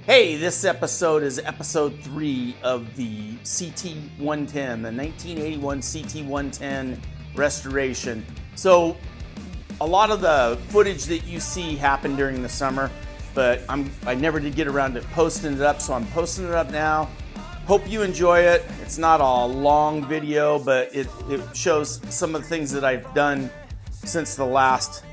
Hey, this episode is episode 3 of the CT-110, the 1981 CT-110 restoration. So a lot of the footage that you see happened during the summer, but I never did get around to posting it up, so I'm posting it up now. Hope you enjoy it. It's not a long video, but it shows some of the things that I've done since the last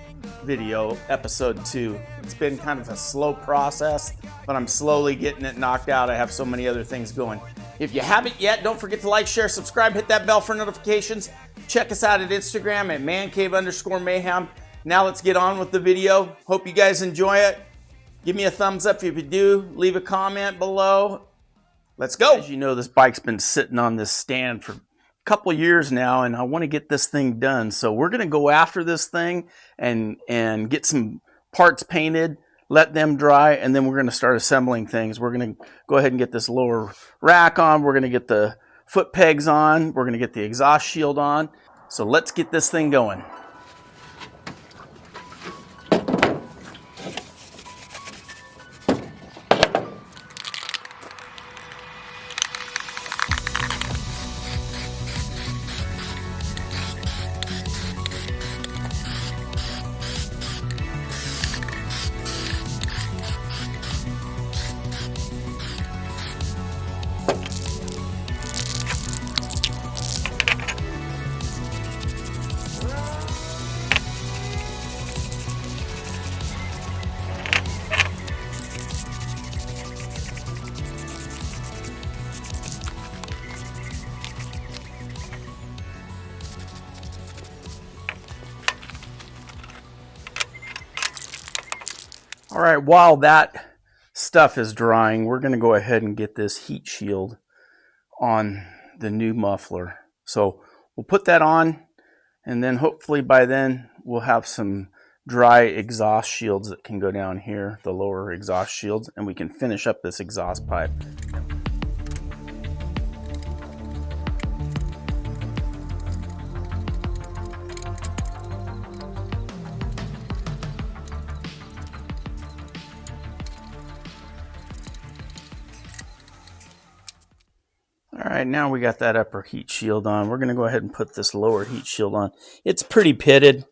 video, episode 2. It's been kind of a slow process, but I'm slowly getting it knocked out. I have so many other things going. If you haven't yet, don't forget to like, share, subscribe, hit that bell for notifications. Check us out at Instagram at mancave_mayhem. Now let's get on with the video. Hope you guys enjoy it. Give me a thumbs up if you do. Leave a comment below. Let's go. As you know, this bike's been sitting on this stand for couple years now, and I want to get this thing done. So we're going to go after this thing and get some parts painted, let them dry, and then we're going to start assembling things. We're going to go ahead and get this lower rack on. We're going to get the foot pegs on. We're going to get the exhaust shield on. So let's get this thing going. All right, while that stuff is drying, we're going to go ahead and get this heat shield on the new muffler. So we'll put that on, and then hopefully by then we'll have some dry exhaust shields that can go down here, the lower exhaust shields, and we can finish up this exhaust pipe. All right, now we got that upper heat shield on. We're going to go ahead and put this lower heat shield on. It's pretty pitted.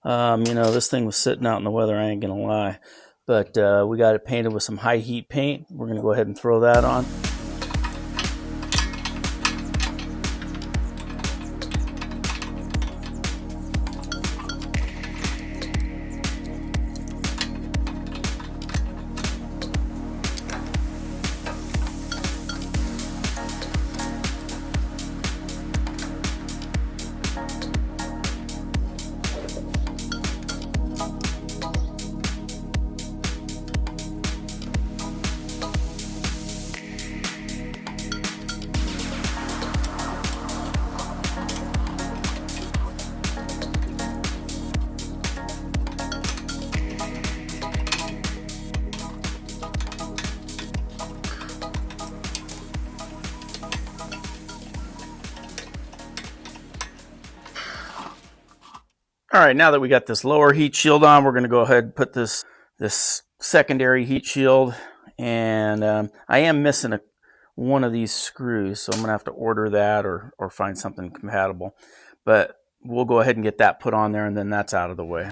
You know, this thing was sitting out in the weather, I ain't going to lie. But we got it painted with some high heat paint. We're going to go ahead and throw that on. All right, now that we got this lower heat shield on, we're going to go ahead and put this secondary heat shield. And I am missing one of these screws, so I'm going to have to order that or find something compatible. But we'll go ahead and get that put on there, and then that's out of the way.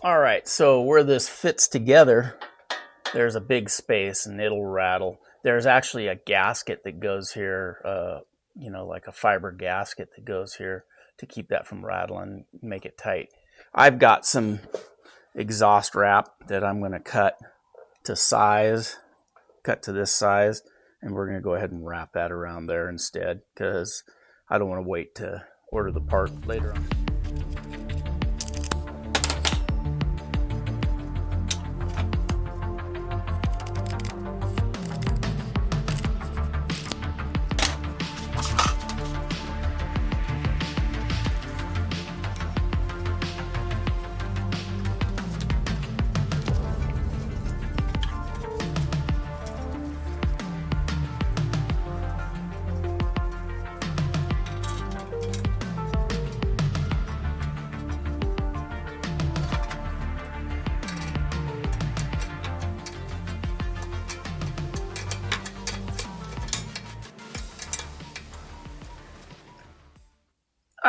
All right, so where this fits together, there's a big space and it'll rattle. There's actually a gasket that goes here, you know, like a fiber gasket that goes here to keep that from rattling, make it tight. I've got some exhaust wrap that I'm going to cut to this size, and we're going to go ahead and wrap that around there instead, because I don't want to wait to order the part later on.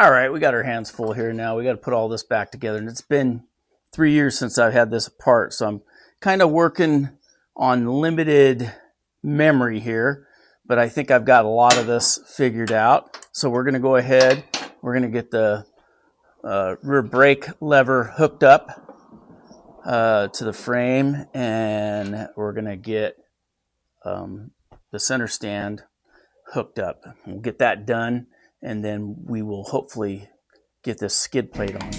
All right, we got our hands full here now. We got to put all this back together. And it's been 3 years since I've had this apart, so I'm kind of working on limited memory here, but I think I've got a lot of this figured out. So we're going to go ahead. We're going to get the rear brake lever hooked up to the frame, and we're going to get the center stand hooked up. We'll get that done, and then we will hopefully get this skid plate on.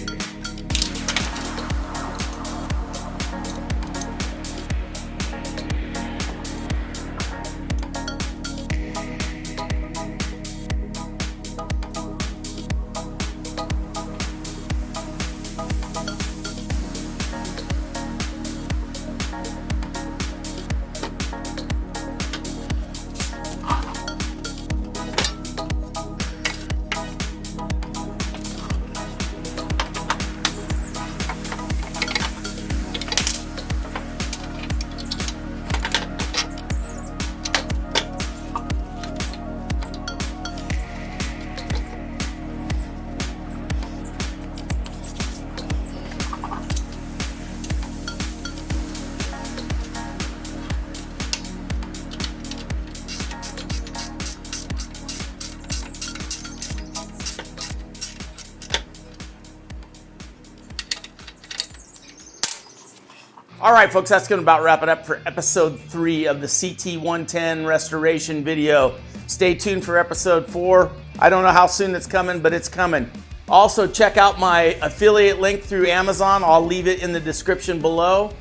All right, folks, that's going to about wrap it up for episode 3 of the CT110 restoration video. Stay tuned for episode 4. I don't know how soon it's coming, but it's coming. Also, check out my affiliate link through Amazon. I'll leave it in the description below.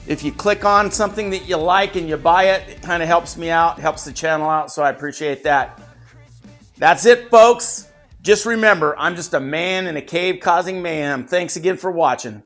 If you click on something that you like and you buy it, it kind of helps me out, helps the channel out, so I appreciate that. That's it, folks. Just remember, I'm just a man in a cave causing mayhem. Thanks again for watching.